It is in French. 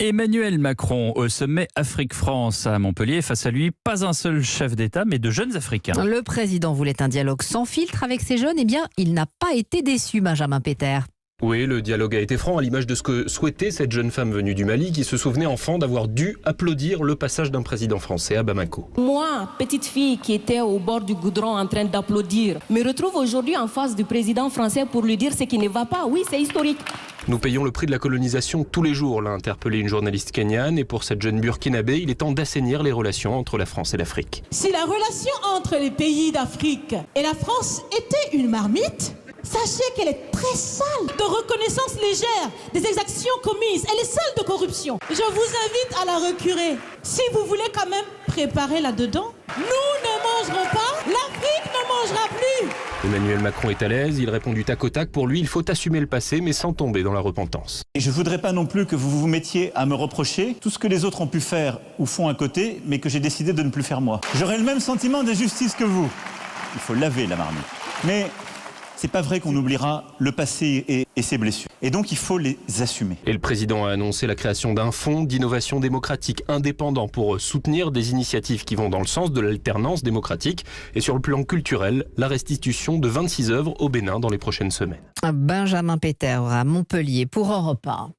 Emmanuel Macron au sommet Afrique-France à Montpellier. Face à lui, pas un seul chef d'État, mais de jeunes Africains. Le président voulait un dialogue sans filtre avec ces jeunes. Eh bien, il n'a pas été déçu, Benjamin Péter. Oui, le dialogue a été franc, à l'image de ce que souhaitait cette jeune femme venue du Mali qui se souvenait enfant d'avoir dû applaudir le passage d'un président français à Bamako. Moi, petite fille qui était au bord du goudron en train d'applaudir, me retrouve aujourd'hui en face du président français pour lui dire ce qui ne va pas. Oui, c'est historique. Nous payons le prix de la colonisation tous les jours, l'a interpellé une journaliste kenyane. Et pour cette jeune burkinabé, il est temps d'assainir les relations entre la France et l'Afrique. Si la relation entre les pays d'Afrique et la France était une marmite, sachez qu'elle est très sale de reconnaissance légère des exactions commises. Elle est sale de corruption. Je vous invite à la recurer. Si vous voulez quand même préparer là-dedans, nous ne mangerons pas, l'Afrique ne mangera plus. Emmanuel Macron est à l'aise, il répond du tac au tac. Pour lui, il faut assumer le passé, mais sans tomber dans la repentance. Et je ne voudrais pas non plus que vous vous mettiez à me reprocher tout ce que les autres ont pu faire ou font à côté, mais que j'ai décidé de ne plus faire moi. J'aurai le même sentiment d'injustice que vous. Il faut laver la marmite. Mais c'est pas vrai qu'on oubliera le passé et ses blessures. Et donc, il faut les assumer. Et le président a annoncé la création d'un fonds d'innovation démocratique indépendant pour soutenir des initiatives qui vont dans le sens de l'alternance démocratique. Et sur le plan culturel, la restitution de 26 œuvres au Bénin dans les prochaines semaines. Benjamin Péter à Montpellier pour Europe 1.